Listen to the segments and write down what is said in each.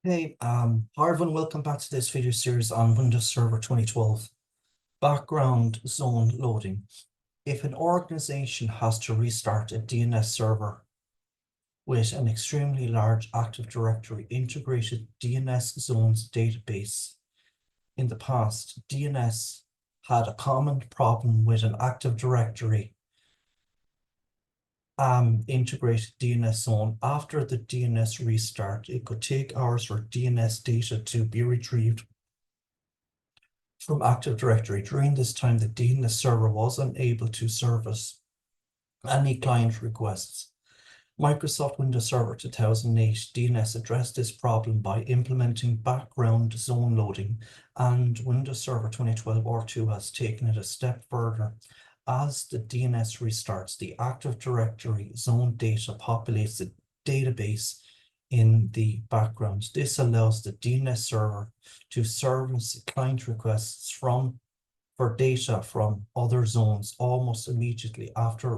Hey, hi everyone, welcome back to this video series on Windows Server 2012. Background zone loading. If an organization has to restart a DNS server with an extremely large Active Directory integrated DNS zones database, in the past, DNS had a common problem with an Active Directory integrated DNS zone. After the DNS restart, it could take hours for DNS data to be retrieved from Active Directory. During this time, the DNS server was unable to service any client requests. Microsoft Windows Server 2008 DNS addressed this problem by implementing background zone loading, and Windows Server 2012 R2 has taken it a step further. As the DNS restarts, the Active Directory zone data populates the database in the background. This allows the DNS server to service client requests for data from other zones almost immediately after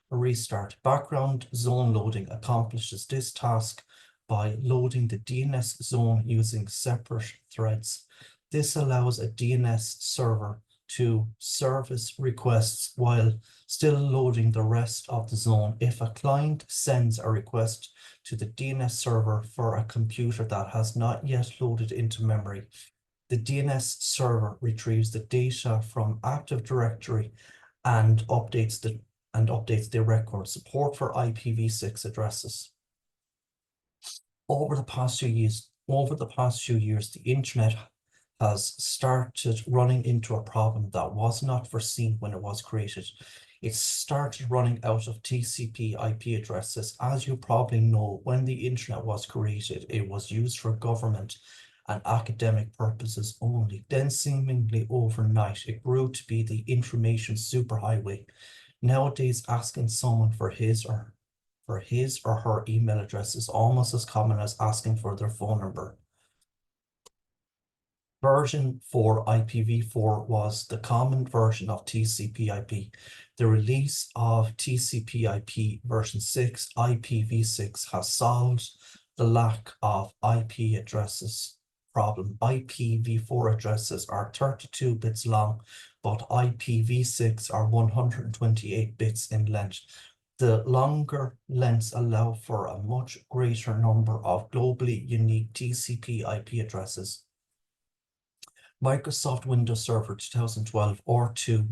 a restart. Background zone loading accomplishes this task by loading the DNS zone using separate threads. This allows a DNS server to service requests while still loading the rest of the zone. If a client sends a request to the DNS server for a computer that has not yet loaded into memory, the DNS server retrieves the data from Active Directory and updates the record. Support for IPv6 addresses. Over the past few years, the internet has started running into a problem that was not foreseen when it was created. It started running out of TCP IP addresses. As you probably know, when the internet was created, it was used for government and academic purposes only. Then seemingly overnight, it grew to be the information superhighway. Nowadays, asking someone for his or her email address is almost as common as asking for their phone number. Version 4 IPv4 was the common version of TCP/IP. The release of TCP/IP version 6 IPv6 has solved the lack of IP addresses problem. IPv4 addresses are 32 bits long, but IPv6 are 128 bits in length. The longer lengths allow for a much greater number of globally unique TCP/IP addresses. Microsoft Windows Server 2012 R2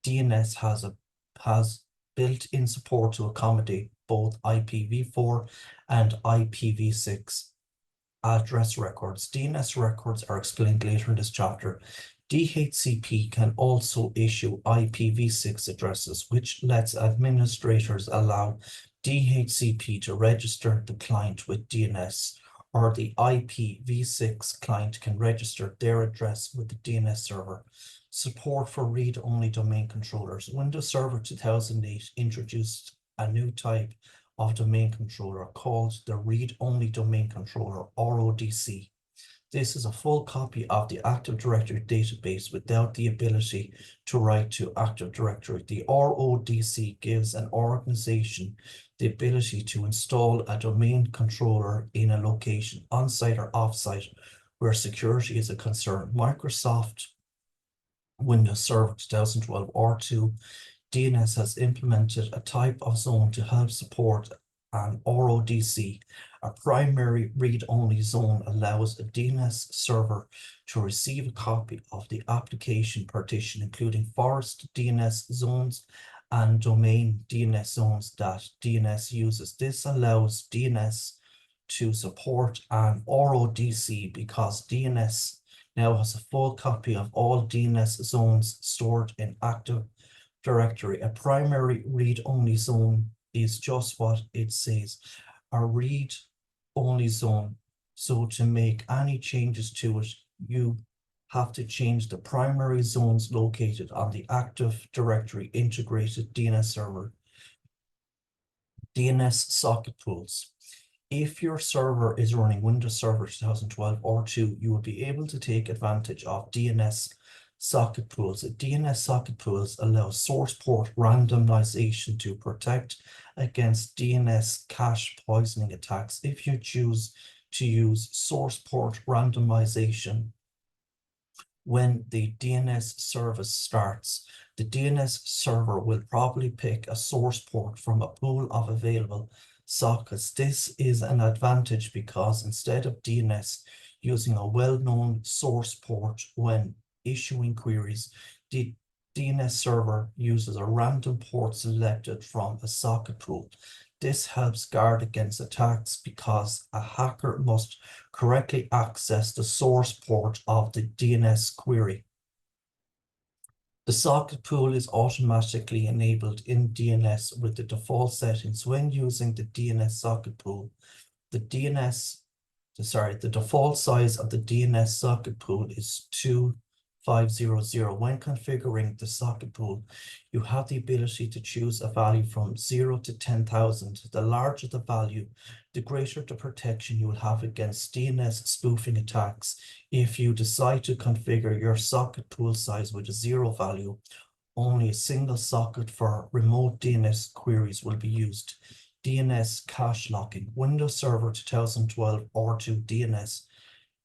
DNS has built-in support to accommodate both IPv4 and IPv6 address records. DNS records are explained later in this chapter. DHCP can also issue IPv6 addresses, which lets administrators allow DHCP to register the client with DNS, or the IPv6 client can register their address with the DNS server. Support for read-only domain controllers. Windows Server 2008 introduced a new type of domain controller called the read-only domain controller, RODC. This is a full copy of the Active Directory database without the ability to write to Active Directory. The RODC gives an organization the ability to install a domain controller in a location, on-site or off-site, where security is a concern. Microsoft Windows Server 2012 R2 DNS has implemented a type of zone to help support an RODC. A primary read-only zone allows a DNS server to receive a copy of the application partition, including forest DNS zones and domain DNS zones that DNS uses. This allows DNS to support an RODC because DNS now has a full copy of all DNS zones stored in Active Directory. A primary read-only zone is just what it says, a read-only zone. So to make any changes to it, you have to change the primary zones located on the Active Directory integrated DNS server. DNS Socket Pools. If your server is running Windows Server 2012 R2, you will be able to take advantage of DNS Socket Pools. DNS Socket Pools allow source port randomization to protect against DNS cache poisoning attacks. If you choose to use source port randomization when the DNS service starts. The DNS server will probably pick a source port from a pool of available sockets. This is an advantage because instead of DNS using a well-known source port when issuing queries, the DNS server uses a random port selected from a socket pool. This helps guard against attacks because a hacker must correctly access the source port of the DNS query. The socket pool is automatically enabled in DNS with the default settings. When using the DNS socket pool, the default size of the DNS socket pool is 2500. When configuring the socket pool, you have the ability to choose a value from 0 to 10,000. The larger the value, the greater the protection you will have against DNS spoofing attacks. If you decide to configure your socket pool size with a 0 value, only a single socket for remote DNS queries will be used. DNS Cache Locking. Windows Server 2012 R2 DNS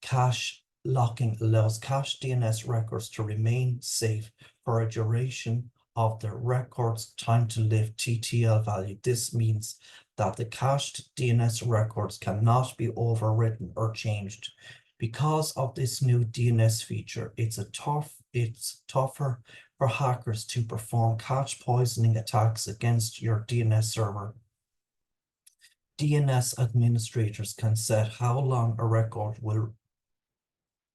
Cache Locking allows cached DNS records to remain safe for a duration of the record's time to live TTL value. This means that the cached DNS records cannot be overwritten or changed. Because of this new DNS feature, it's tougher for hackers to perform cache poisoning attacks against your DNS server. DNS administrators can set how long a record will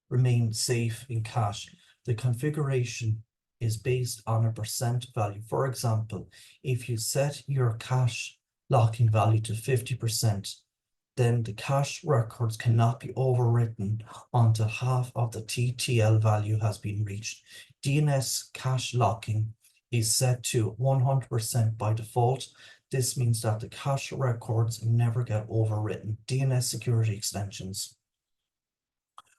remain safe in cache. The configuration is based on a percent value. For example, if you set your cache locking value to 50%, then the cache records cannot be overwritten until half of the TTL value has been reached. DNS cache locking is set to 100% by default. This means that the cache records never get overwritten. DNS Security Extensions.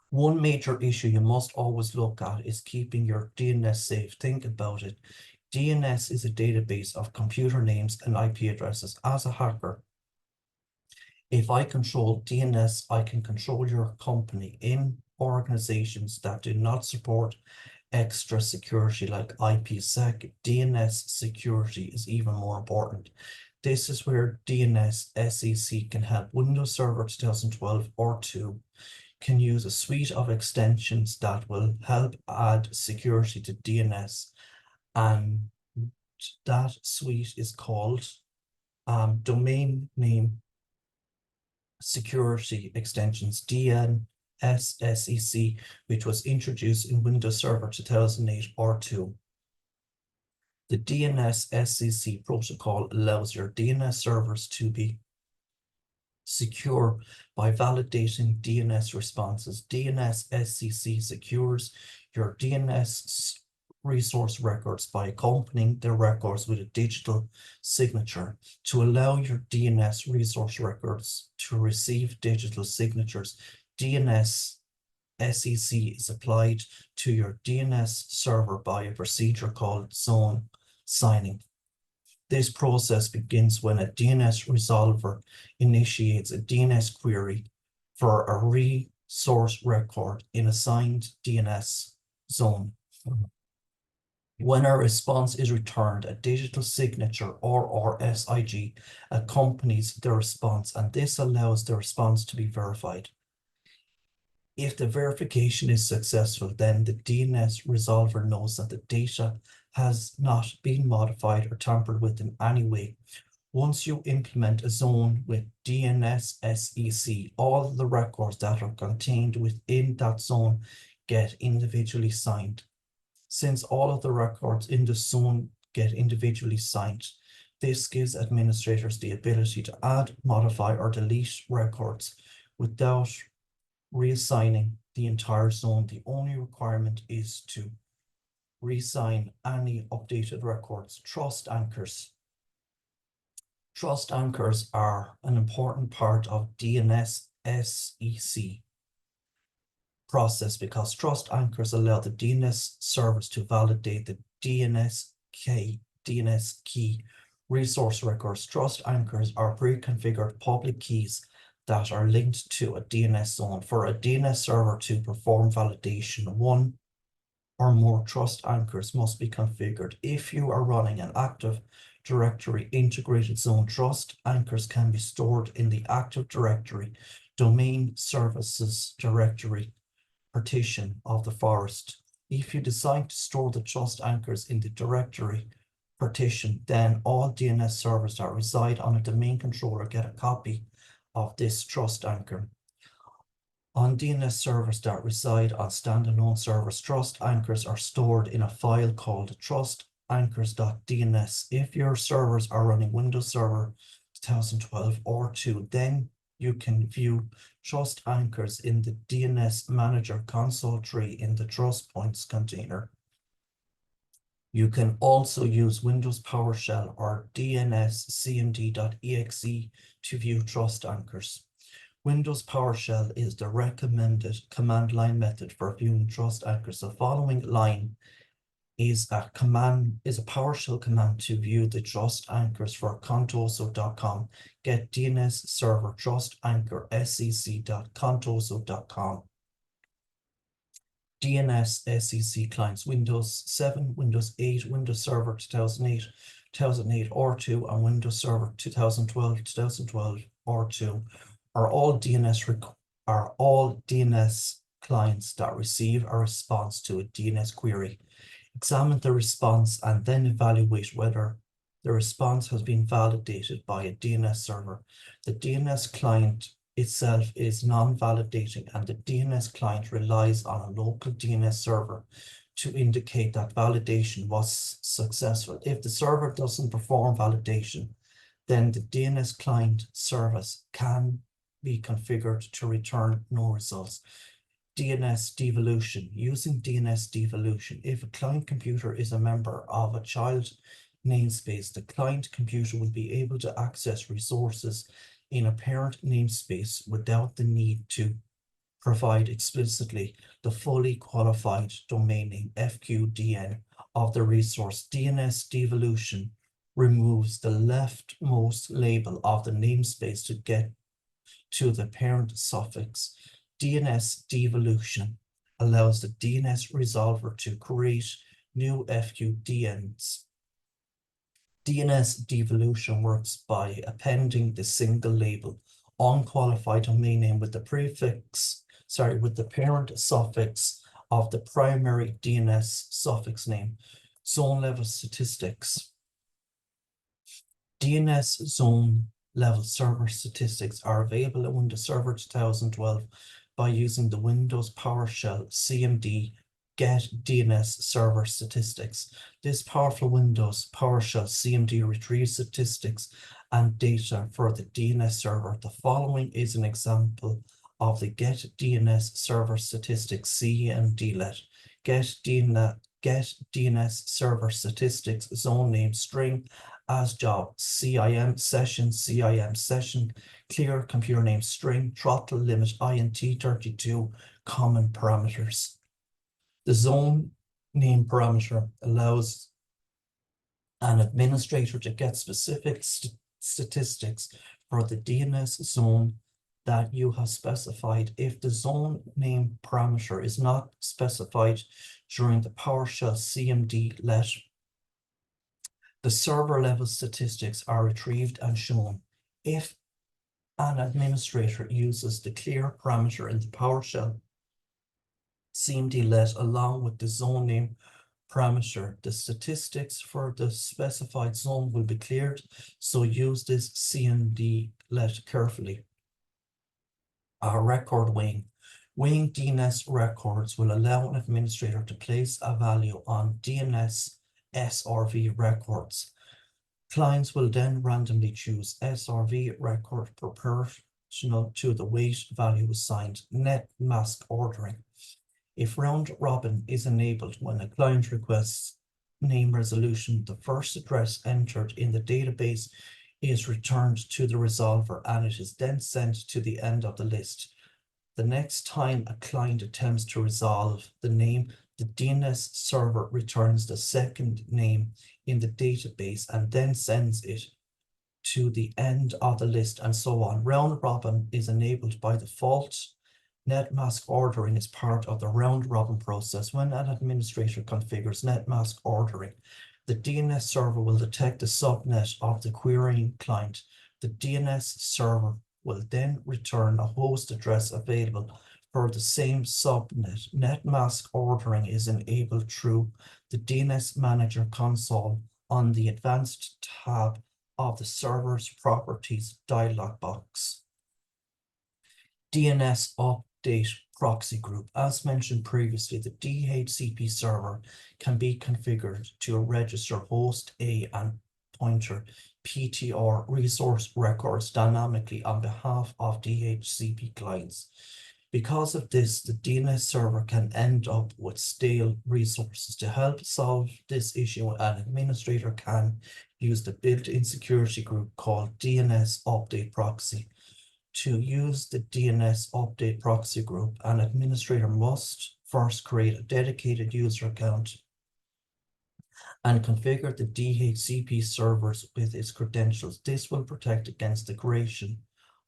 One major issue you must always look at is keeping your DNS safe. Think about it. DNS is a database of computer names and IP addresses. As a hacker, if I control DNS, I can control your company. In organizations that do not support extra security like IPsec, DNS security is even more important. This is where DNSSEC can help. Windows Server 2012 R2 can use a suite of extensions that will help add security to DNS, and that suite is called Domain Name Security Extensions, DNSSEC, which was introduced in Windows Server 2008 R2. The DNSSEC protocol allows your DNS servers to be secure by validating DNS responses. DNSSEC secures your DNS resource records by accompanying the records with a digital signature. To allow your DNS resource records to receive digital signatures, DNSSEC is applied to your DNS server by a procedure called zone signing. This process begins when a DNS resolver initiates a DNS query for a resource record in a signed DNS zone. When a response is returned, a digital signature or RSIG accompanies the response, and this allows the response to be verified. If the verification is successful, then the DNS resolver knows that the data has not been modified or tampered with in any way. Once you implement a zone with DNSSEC, all the records that are contained within that zone get individually signed. Since all of the records in the zone get individually signed, this gives administrators the ability to add, modify, or delete records without reassigning the entire zone. The only requirement is to reassign any updated records. Trust anchors. Trust anchors are an important part of DNSSEC process because trust anchors allow the DNS servers to validate the DNS key resource records. Trust anchors are pre-configured public keys that are linked to a DNS zone. For a DNS server to perform validation, one or more trust anchors must be configured. If you are running an Active Directory integrated zone, trust anchors can be stored in the Active Directory domain services directory partition of the forest. If you decide to store the trust anchors in the directory partition, then all DNS servers that reside on a domain controller get a copy of this trust anchor. On DNS servers that reside on standalone servers, trust anchors are stored in a file called trustanchors.dns. If your servers are running Windows Server 2012 or 2, then you can view trust anchors in the DNS Manager console tree in the trust points container. You can also use Windows PowerShell or DNSCMD.exe to view trust anchors. Windows PowerShell is the recommended command line method for viewing trust anchors. The following line is a PowerShell command to view the trust anchors for contoso.com. Get DNS server trust anchor sec.contoso.com. DNSSEC Clients, Windows 7, Windows 8, Windows Server 2008 or 2, and Windows Server 2012 or 2 are all DNS clients that receive a response to a DNS query. Examine the response and then evaluate whether the response has been validated by a DNS server. The DNS client itself is non-validating, and the DNS client relies on a local DNS server to indicate that validation was successful. If the server doesn't perform validation, then the DNS client service can be configured to return no results. DNS Devolution. Using DNS Devolution, if a client computer is a member of a child namespace, the client computer will be able to access resources in a parent namespace without the need to provide explicitly the fully qualified domain name FQDN of the resource. DNS Devolution removes the leftmost label of the namespace to get to the parent suffix. DNS Devolution allows the DNS resolver to create new FQDNs. DNS Devolution works by appending the single label unqualified domain name with the parent suffix of the primary DNS suffix name. Zone level statistics. DNS zone level server statistics are available in Windows Server 2012 by using the Windows PowerShell CMD get DNS server statistics. This powerful Windows PowerShell CMD retrieves statistics and data for the DNS server. The following is an example of the get DNS server statistics CMDlet. Get DNS server statistics zone name string as job CIM session clear computer name string throttle limit int32 common parameters. The zone name parameter allows an administrator to get specific statistics for the DNS zone that you have specified. If the zone name parameter is not specified during the PowerShell CMDlet, the server level statistics are retrieved and shown. If an administrator uses the clear parameter in the PowerShell CMDlet along with the zone name parameter, the statistics for the specified zone will be cleared, so use this CMDlet carefully. Record weighing. Weighing DNS records will allow an administrator to place a value on DNS SRV records. Clients will then randomly choose SRV record proportional to the weight value assigned. Netmask ordering. If round robin is enabled when a client requests name resolution, the first address entered in the database is returned to the resolver and it is then sent to the end of the list. The next time a client attempts to resolve the name, the DNS server returns the second name in the database and then sends it to the end of the list, and so on. Round robin is enabled by default. Netmask ordering is part of the round robin process. When an administrator configures Netmask ordering, the DNS server will detect the subnet of the querying client. The DNS server will then return a host address available for the same subnet. Netmask ordering is enabled through the DNS Manager console on the Advanced tab of the server's properties dialog box. DnsUpdateProxy Group. As mentioned previously, the DHCP server can be configured to register host A and pointer PTR resource records dynamically on behalf of DHCP clients. Because of this, the DNS server can end up with stale resources. To help solve this issue, an administrator can use the built-in security group called DnsUpdateProxy. To use the DnsUpdateProxy group, an administrator must first create a dedicated user account and configure the DHCP servers with its credentials. This will protect against the creation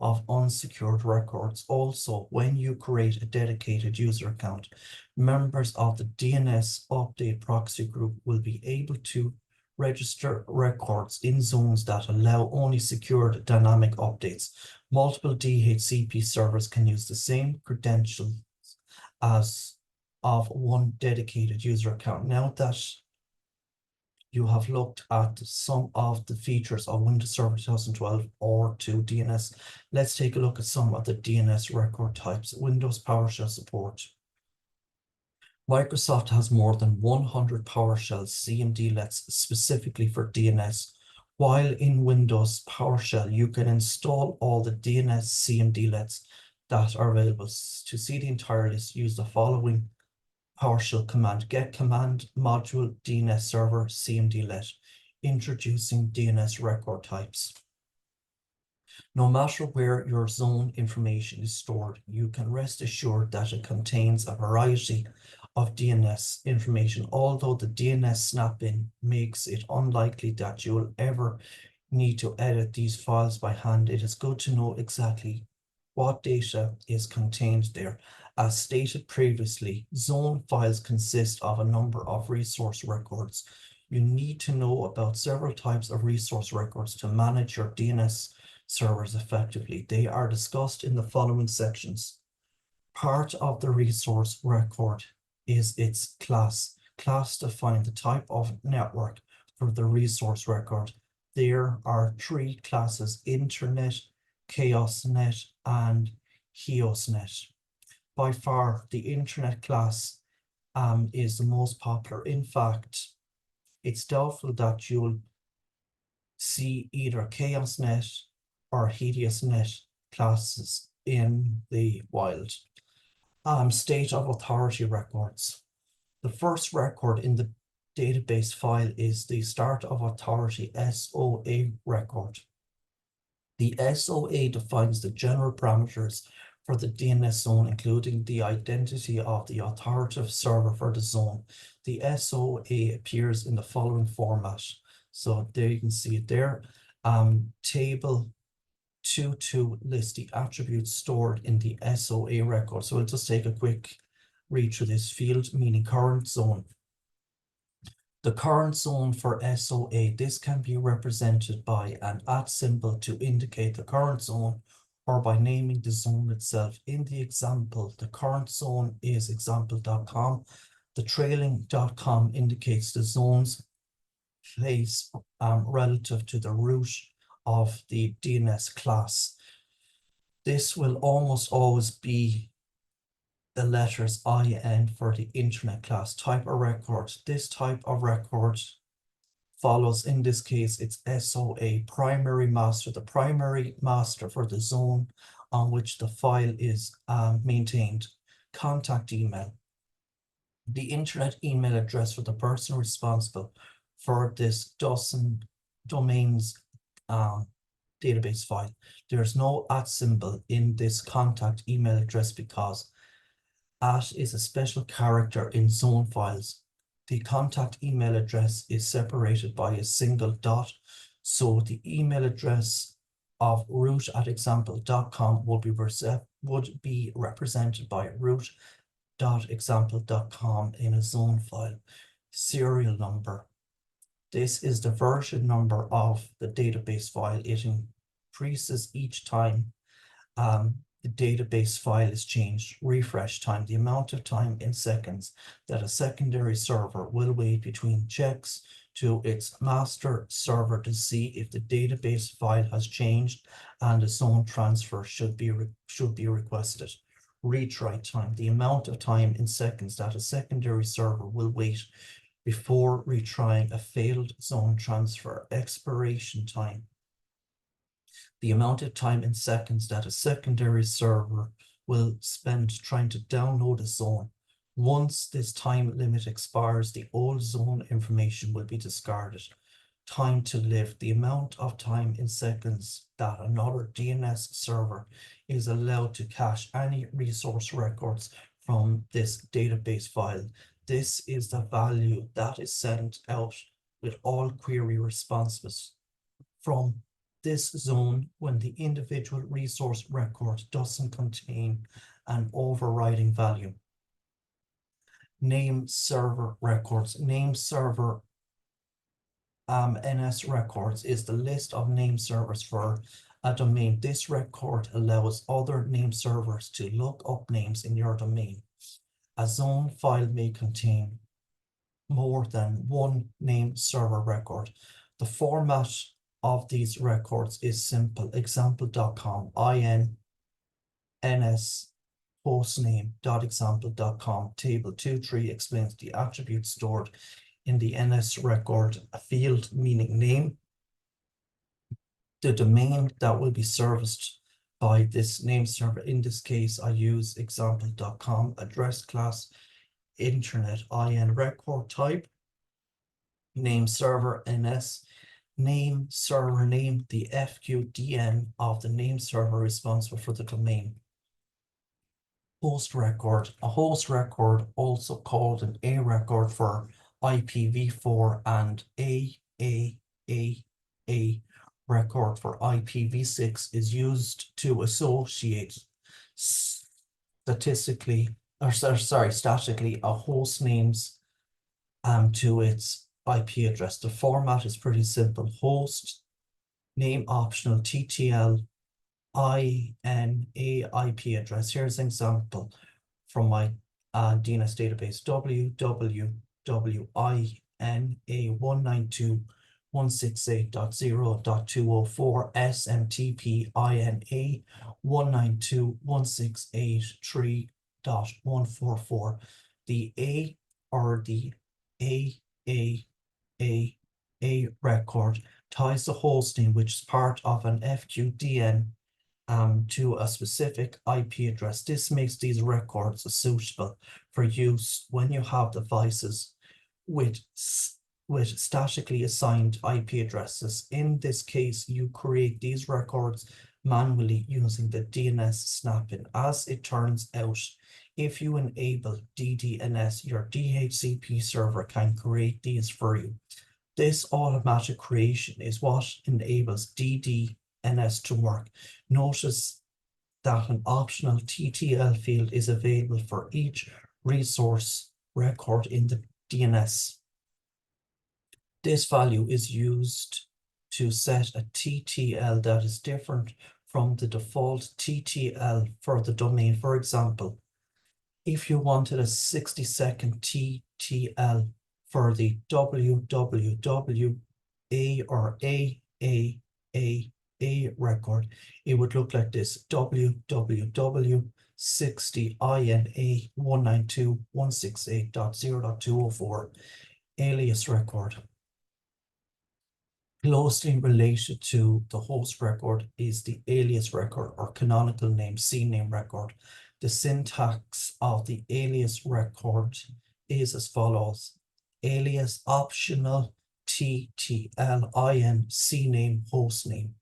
of unsecured records. Also, when you create a dedicated user account, members of the DnsUpdateProxy group will be able to register records in zones that allow only secured dynamic updates. Multiple DHCP servers can use the same credentials as of one dedicated user account. Now that you have looked at some of the features of Windows Server 2012 R2 DNS, let's take a look at some of the DNS record types. Windows PowerShell support. Microsoft has more than 100 PowerShell CMDlets specifically for DNS. While in Windows PowerShell, you can install all the DNS CMDlets that are available. To see the entire list, use the following PowerShell command: get command module DNS server CMDlet. Introducing DNS record types. No matter where your zone information is stored, you can rest assured that it contains a variety of DNS information. Although the DNS snap-in makes it unlikely that you'll ever need to edit these files by hand, it is good to know exactly what data is contained there. As stated previously, zone files consist of a number of resource records. You need to know about several types of resource records to manage your DNS servers effectively. They are discussed in the following sections. Part of the resource record is its class. Class defines the type of network for the resource record. There are three classes: Internet, ChaosNet, and HeosNet. By far, the Internet class is the most popular. In fact, it's doubtful that you'll see either ChaosNet or HeosNet classes in the wild. State of authority records. The first record in the database file is the start of authority SOA record. The SOA defines the general parameters for the DNS zone, including the identity of the authoritative server for the zone. The SOA appears in the following format. So there you can see it there. Table 2.2 lists the attributes stored in the SOA record. So we'll just take a quick read through this. Field meaning current zone. The current zone for SOA, this can be represented by an @ symbol to indicate the current zone, or by naming the zone itself. In the example, the current zone is example.com. The trailing .com indicates the zone's place relative to the root of the DNS class. This will almost always be the letters IN for the Internet class. Type of record. This type of record follows, in this case, it's SOA, primary master, the primary master for the zone on which the file is maintained. Contact email. The Internet email address for the person responsible for this domain's database file. There's no @ symbol in this contact email address because @ is a special character in zone files. The contact email address is separated by a single dot. So the email address of root@example.com would be represented by root.example.com in a zone file. Serial number. This is the version number of the database file. It increases each time the database file is changed. Refresh time, the amount of time in seconds that a secondary server will wait between checks to its master server to see if the database file has changed and a zone transfer should be requested. Retry time, the amount of time in seconds that a secondary server will wait before retrying a failed zone transfer. Expiration time, the amount of time in seconds that a secondary server will spend trying to download a zone. Once this time limit expires, the old zone information will be discarded. Time to live, the amount of time in seconds that another DNS server is allowed to cache any resource records from this database file. This is the value that is sent out with all query responses from this zone when the individual resource record doesn't contain an overriding value. Name server records. Name server NS records is the list of name servers for a domain. This record allows other name servers to look up names in your domain. A zone file may contain more than one name server record. The format of these records is simple. Example.com, INS hostname.example.com. Table 2.3 explains the attributes stored in the NS record. A field meaning name, the domain that will be serviced by this name server. In this case, I use example.com. Address class, internet, IN record type, name server, NS, name server name, the FQDN of the name server responsible for the domain. Host record, a host record, also called an A record for IPv4 and A record for IPv6 is used to associate statically a host names to its IP address. The format is pretty simple. Host name optional TTL INA IP address. Here's an example from my DNS database. www.ina192.168.0.204 SMTP INA 192.168.3.144. The A or the A record ties the hosting, which is part of an FQDN, to a specific IP address. This makes these records suitable for use when you have devices with statically assigned IP addresses. In this case, you create these records manually using the DNS snapping. As it turns out, if you enable DDNS, your DHCP server can create these for you. This automatic creation is what enables DDNS to work. Notice that an optional TTL field is available for each resource record in the DNS. This value is used to set a TTL that is different from the default TTL for the domain. For example, if you wanted a 60-second TTL for the www or A record, it would look like this: www.60 INA 192.168.0.204 alias record. Closely related to the host record is the alias record or canonical name CNAME record. The syntax of the alias record is as follows: alias optional TTL IN CNAME hostname.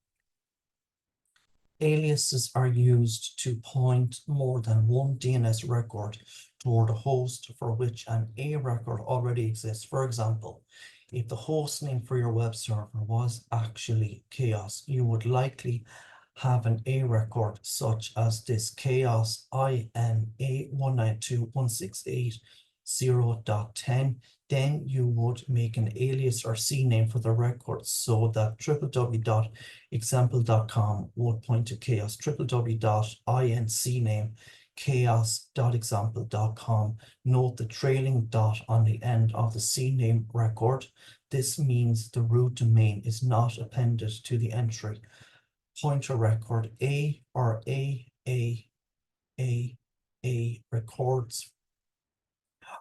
Aliases are used to point more than one DNS record toward a host for which an A record already exists. For example, If the host name for your web server was actually chaos, you would likely have an A record such as this chaos INA192.168.0.10. Then you would make an alias or CNAME for the record so that www.example.com would point to chaos, www.incname chaos.example.com. Note the trailing dot on the end of the CNAME record. This means the root domain is not appended to the entry. Pointer record A or A records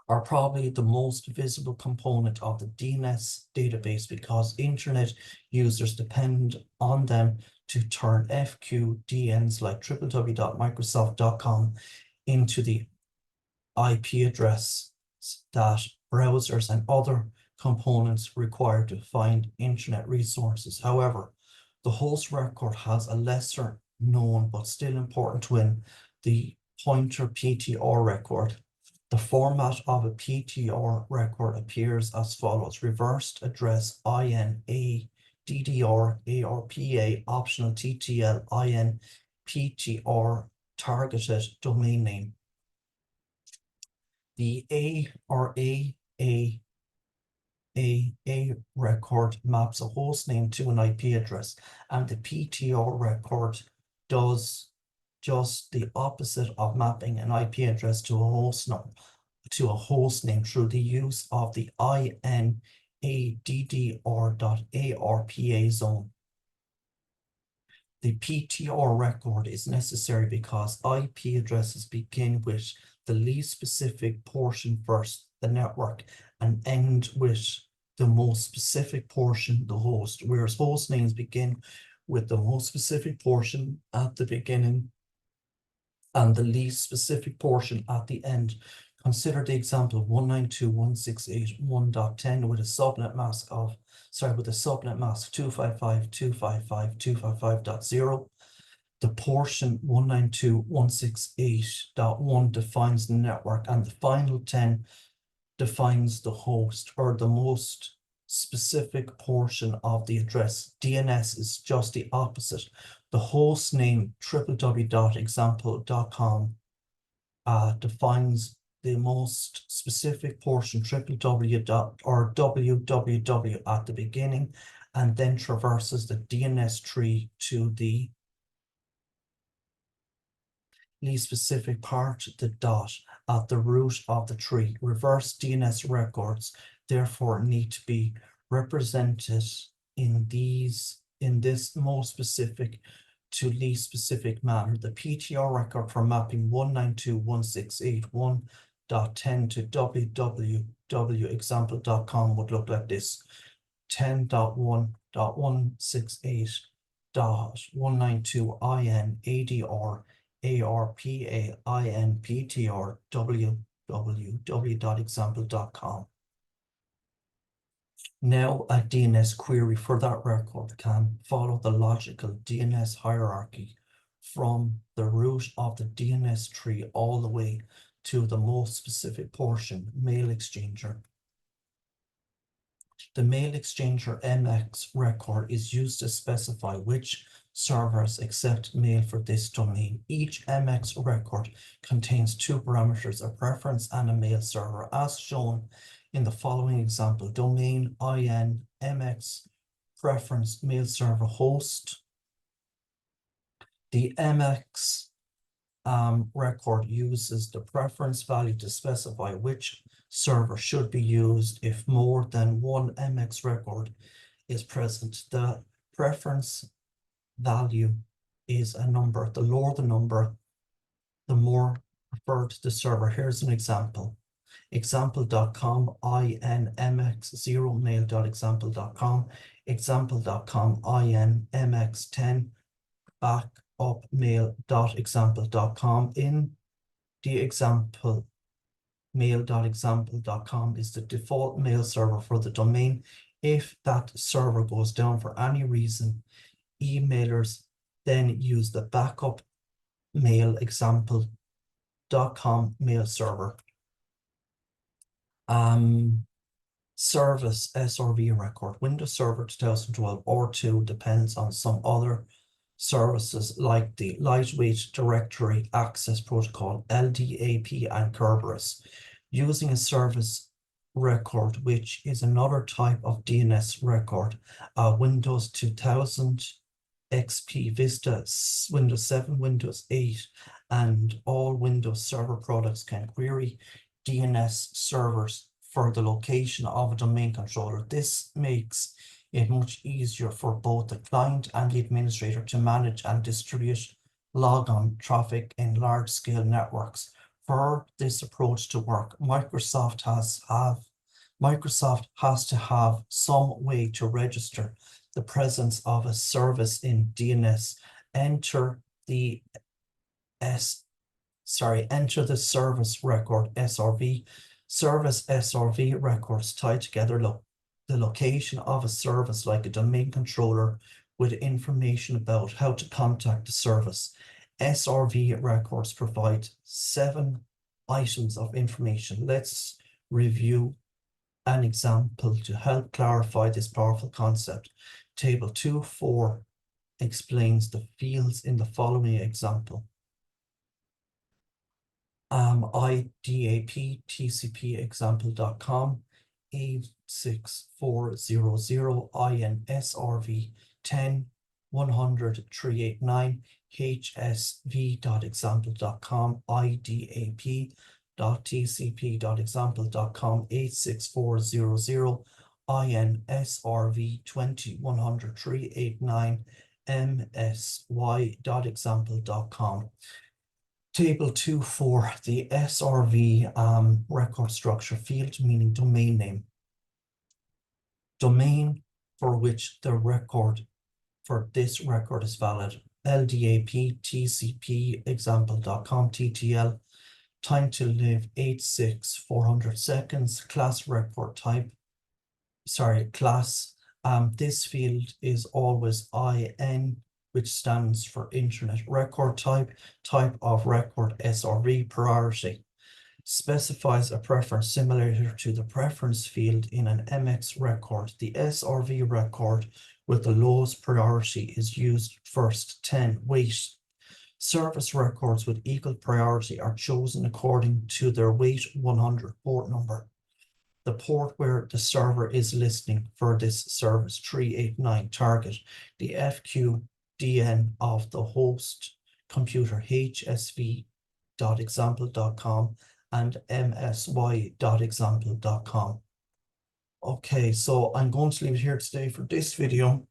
are probably the most visible component of the DNS database because internet users depend on them to turn FQDNs like www.microsoft.com into the IP address that browsers and other components require to find internet resources. However, the host record has a lesser known but still important twin, the pointer PTR record. The format of a PTR record appears as follows: reversed address INA DDR ARPA optional TTL IN PTR targeted domain name. The A or A record maps a host name to an IP address, and the PTR record does just the opposite of mapping an IP address to a host name through the use of the INADDR.ARPA zone. The PTR record is necessary because IP addresses begin with the least specific portion first, the network, and end with the most specific portion, the host, whereas host names begin with the most specific portion at the beginning and the least specific portion at the end. Consider the example of 192.168.1.10 with a subnet mask 255.255.255.255.0. The portion 192.168.1 defines the network, and the final 10 defines the host or the most specific portion of the address. DNS is just the opposite. The host name www.example.com defines the most specific portion www at the beginning, and then traverses the DNS tree to the least specific part, the dot, at the root of the tree. Reverse DNS records therefore need to be represented in this most specific to least specific manner. The PTR record for mapping 192.168.1.10 to www.example.com would look like this: 10.1.168.192 IN ADR ARPA IN PTR www.example.com. Now a DNS query for that record can follow the logical DNS hierarchy from the root of the DNS tree all the way to the most specific portion, mail exchanger. The mail exchanger MX record is used to specify which servers accept mail for this domain. Each MX record contains two parameters, a preference and a mail server, as shown in the following example: domain IN MX preference mail server host. The MX record uses the preference value to specify which server should be used if more than one MX record is present. The preference value is a number. The lower the number, the more preferred the server. Here's an example: example.com INMX0 mail.example.com, example.com INMX10 backup mail.example.com. In the example, mail.example.com is the default mail server for the domain. If that server goes down for any reason, emailers then use the backup mail example.com mail server. service SRV record. Windows Server 2012 R2 depends on some other services like the Lightweight Directory Access Protocol, LDAP, and Kerberos. Using a service record, which is another type of DNS record, Windows 2000, XP, Vista, Windows 7, Windows 8, and all Windows Server products can query DNS servers for the location of a domain controller. This makes it much easier for both the client and the administrator to manage and distribute logon traffic in large-scale networks. For this approach to work, Microsoft has to have some way to register the presence of a service in DNS. Enter the service record SRV. Service SRV records tie together the location of a service like a domain controller with information about how to contact the service. SRV records provide 7 items of information. Let's review an example to help clarify this powerful concept. Table 2.4 explains the fields in the following example. IDAP TCP example.com 86400 INSRV 10 100 389 hsv.example.com idap.tcp.example.com 86400 INSRV 20 100 389 msy.example.com. Table 2.4, the SRV record structure field, meaning domain name. Domain for which the record for this record is valid. LDAP, TCP, example.com, TTL. Time to live 86400 seconds. Class record type. Class. This field is always IN, which stands for Internet Record Type, type of record SRV, priority. Specifies a preference similar to the preference field in an MX record. The SRV record with the lowest priority is used first. 10. Weight. Service records with equal priority are chosen according to their weight 100 port number. The port where the server is listening for this service 389 target. The FQDN of the host computer hsv.example.com and msy.example.com. Okay, so I'm going to leave it here today for this video.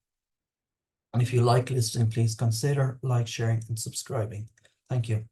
And if you like listening, please consider like, sharing, and subscribing. Thank you.